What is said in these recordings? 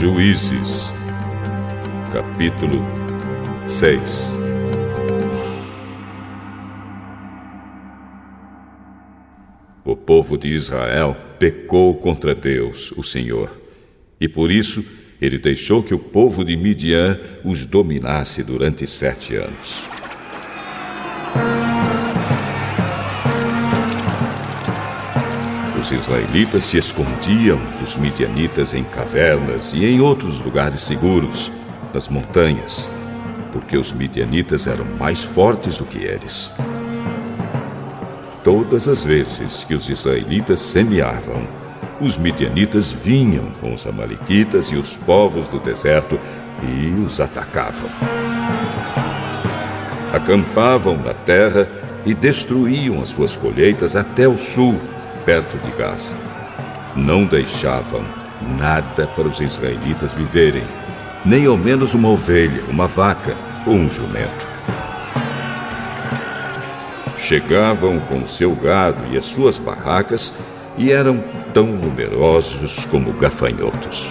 Juízes, capítulo 6. O povo de Israel pecou contra Deus, o Senhor, e por isso ele deixou que o povo de Midian os dominasse durante 7 anos. Os israelitas se escondiam dos midianitas em cavernas e em outros lugares seguros, nas montanhas, porque os midianitas eram mais fortes do que eles. Todas as vezes que os israelitas semeavam, os midianitas vinham com os amalequitas e os povos do deserto e os atacavam. Acampavam na terra e destruíam as suas colheitas até o sul, perto de Gaza. Não deixavam nada para os israelitas viverem, nem ao menos uma ovelha, uma vaca ou um jumento. Chegavam com seu gado e as suas barracas e eram tão numerosos como gafanhotos.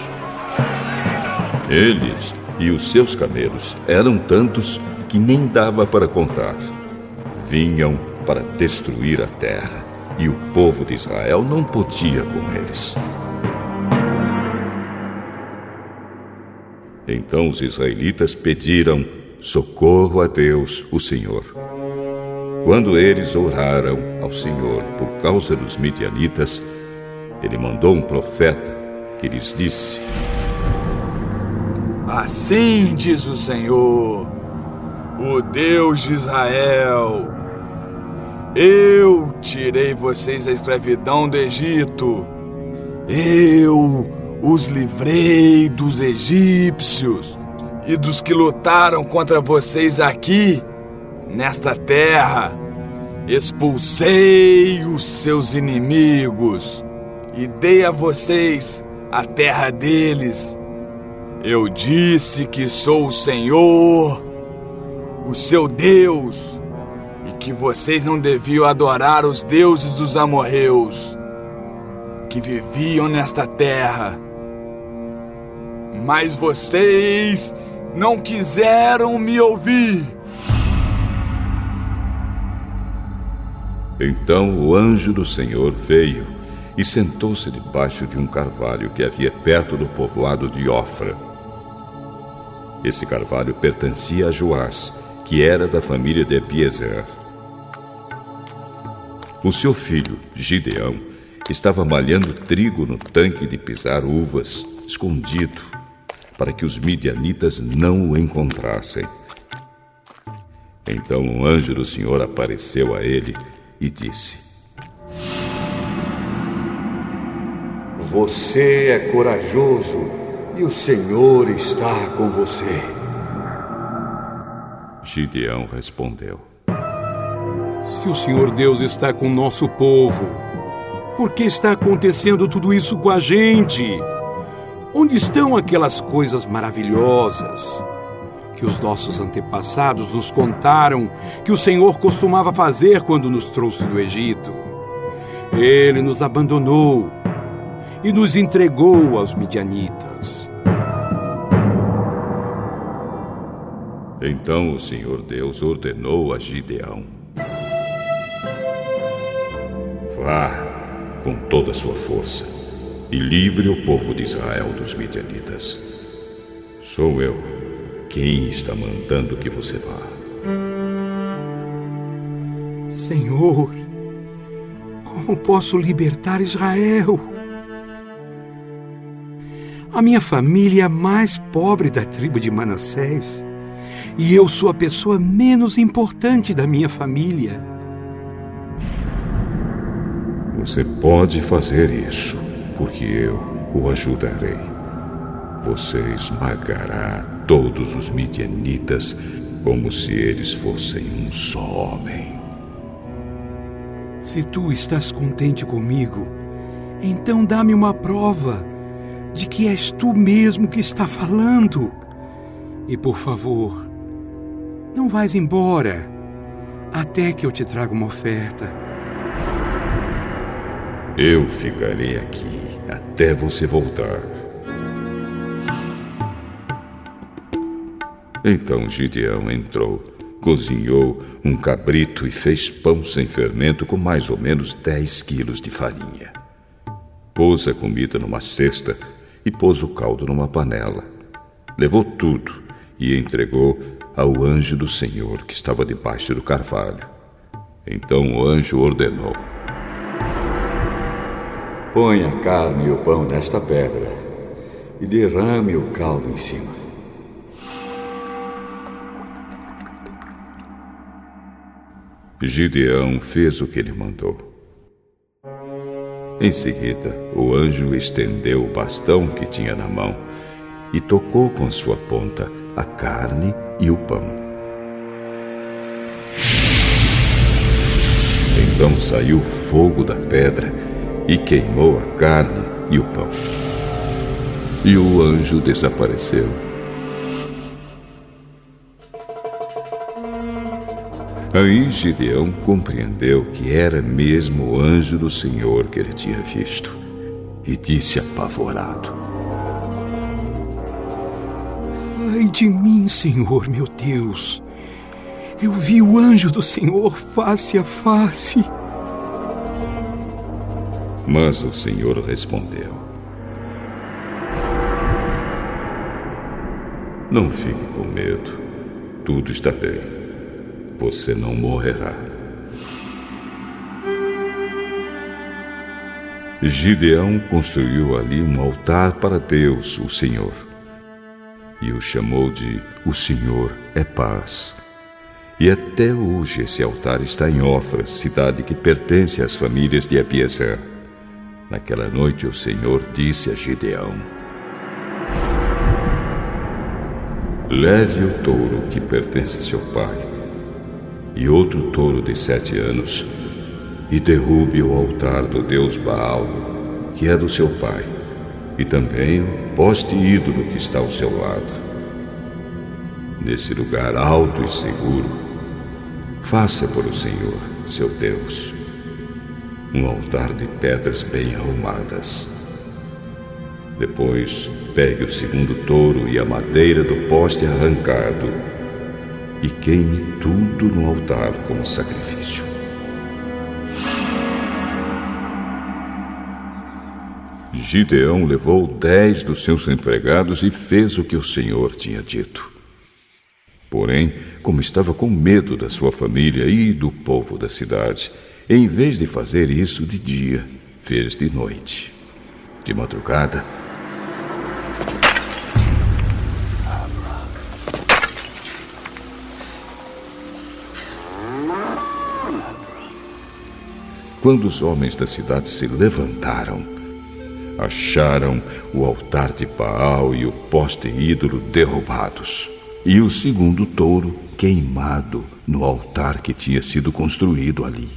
Eles e os seus camelos eram tantos que nem dava para contar. Vinham para destruir a terra e o povo de Israel não podia com eles. Então os israelitas pediram socorro a Deus, o Senhor. Quando eles oraram ao Senhor por causa dos midianitas, ele mandou um profeta que lhes disse: Assim diz o Senhor, o Deus de Israel: eu tirei vocês da escravidão do Egito. Eu os livrei dos egípcios e dos que lutaram contra vocês aqui, nesta terra. Expulsei os seus inimigos e dei a vocês a terra deles. Eu disse que sou o Senhor, o seu Deus, e que vocês não deviam adorar os deuses dos amorreus, que viviam nesta terra. Mas vocês não quiseram me ouvir. Então o anjo do Senhor veio e sentou-se debaixo de um carvalho que havia perto do povoado de Ofra. Esse carvalho pertencia a Joás, que era da família de Abiezer. O seu filho, Gideão, estava malhando trigo no tanque de pisar uvas, escondido, para que os midianitas não o encontrassem. Então um anjo do Senhor apareceu a ele e disse: Você é corajoso e o Senhor está com você. Gideão respondeu: Se o Senhor Deus está com o nosso povo, por que está acontecendo tudo isso com a gente? Onde estão aquelas coisas maravilhosas que os nossos antepassados nos contaram que o Senhor costumava fazer quando nos trouxe do Egito? Ele nos abandonou e nos entregou aos midianitas. Então o Senhor Deus ordenou a Gideão: vá com toda a sua força e livre o povo de Israel dos midianitas. Sou eu quem está mandando que você vá. Senhor, como posso libertar Israel? A minha família é a mais pobre da tribo de Manassés e eu sou a pessoa menos importante da minha família. Você pode fazer isso, porque eu o ajudarei. Você esmagará todos os midianitas como se eles fossem um só homem. Se tu estás contente comigo, então dá-me uma prova de que és tu mesmo que está falando. E por favor, não vais embora até que eu te traga uma oferta. Eu ficarei aqui até você voltar. Então Gideão entrou, cozinhou um cabrito e fez pão sem fermento com mais ou menos 10 quilos de farinha. Pôs a comida numa cesta e pôs o caldo numa panela. Levou tudo e entregou ao anjo do Senhor que estava debaixo do carvalho. Então o anjo ordenou: põe a carne e o pão nesta pedra e derrame o caldo em cima. Gideão fez o que ele mandou. Em seguida, o anjo estendeu o bastão que tinha na mão e tocou com sua ponta a carne e o pão. Então saiu fogo da pedra e queimou a carne e o pão. E o anjo desapareceu. Aí Gideão compreendeu que era mesmo o anjo do Senhor que ele tinha visto e disse apavorado: Ai de mim, Senhor, meu Deus! Eu vi o anjo do Senhor face a face. Mas o Senhor respondeu: não fique com medo, tudo está bem. Você não morrerá. Gideão construiu ali um altar para Deus, o Senhor, e o chamou de O Senhor é Paz. E até hoje esse altar está em Ofra, cidade que pertence às famílias de Abiezer. Naquela noite o Senhor disse a Gideão: leve o touro que pertence a seu pai e outro touro de 7 anos, e derrube o altar do deus Baal, que é do seu pai, e também o poste ídolo que está ao seu lado. Nesse lugar alto e seguro, faça por o Senhor, seu Deus, um altar de pedras bem arrumadas. Depois, pegue o segundo touro e a madeira do poste arrancado e queime tudo no altar como sacrifício. Gideão levou 10 dos seus empregados e fez o que o Senhor tinha dito. Porém, como estava com medo da sua família e do povo da cidade, em vez de fazer isso de dia, fez de noite. De madrugada, quando os homens da cidade se levantaram, acharam o altar de Baal e o poste ídolo derrubados, e o segundo touro queimado no altar que tinha sido construído ali.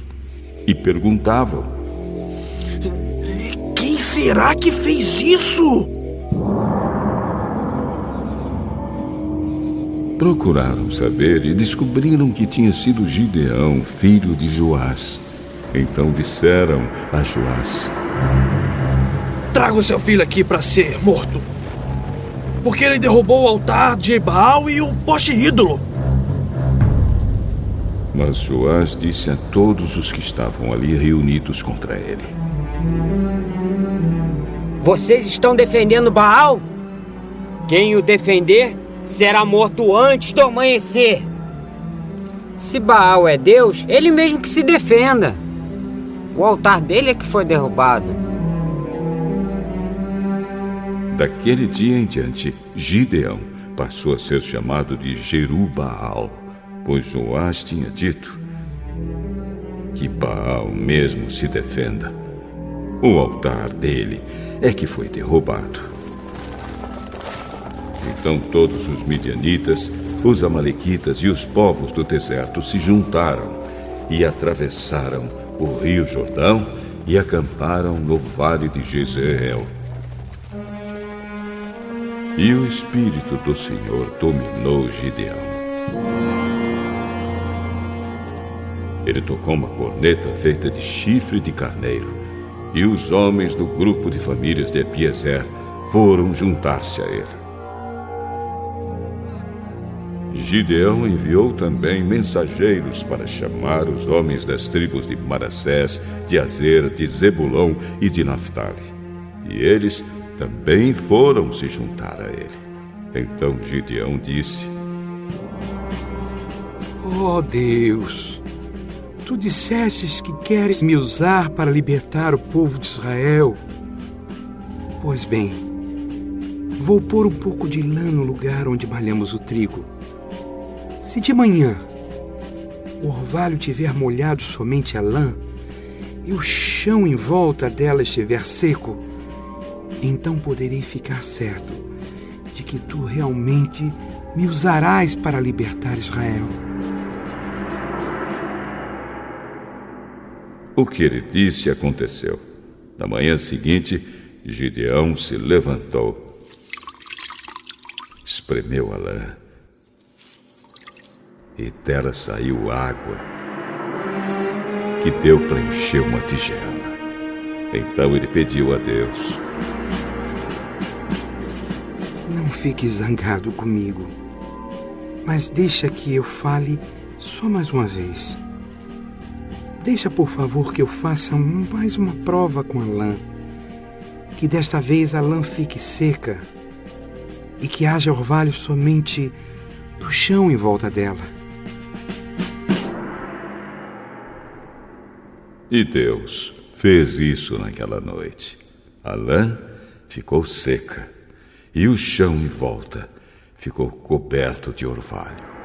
E perguntavam: quem será que fez isso? Procuraram saber e descobriram que tinha sido Gideão, filho de Joás. Então disseram a Joás: traga o seu filho aqui para ser morto, porque ele derrubou o altar de Baal e o poste ídolo. Mas Joás disse a todos os que estavam ali reunidos contra ele: vocês estão defendendo Baal? Quem o defender será morto antes do amanhecer. Se Baal é Deus, ele mesmo que se defenda. O altar dele é que foi derrubado. Daquele dia em diante, Gideão passou a ser chamado de Jerubaal, pois Joás tinha dito: que Baal mesmo se defenda. O altar dele é que foi derrubado. Então todos os midianitas, os amalequitas e os povos do deserto se juntaram e atravessaram o rio Jordão e acamparam no vale de Jezreel. E o Espírito do Senhor dominou Gideão. Ele tocou uma corneta feita de chifre de carneiro, e os homens do grupo de famílias de Abiezer foram juntar-se a ele. Gideão enviou também mensageiros para chamar os homens das tribos de Manassés, de Azer, de Zebulão e de Naftali. E eles também foram se juntar a ele. Então Gideão disse: Ó Deus, tu dissestes que queres me usar para libertar o povo de Israel. Pois bem, vou pôr um pouco de lã no lugar onde malhamos o trigo. Se de manhã o orvalho tiver molhado somente a lã e o chão em volta dela estiver seco, então poderei ficar certo de que tu realmente me usarás para libertar Israel. O que ele disse aconteceu. Na manhã seguinte, Gideão se levantou, espremeu a lã, e dela saiu água, que deu para encher uma tigela. Então ele pediu a Deus: Não fique zangado comigo, mas deixa que eu fale só mais uma vez. Deixa, por favor, que eu faça mais uma prova com a lã, que desta vez a lã fique seca e que haja orvalho somente do chão em volta dela. E Deus fez isso naquela noite. A lã ficou seca e o chão em volta ficou coberto de orvalho.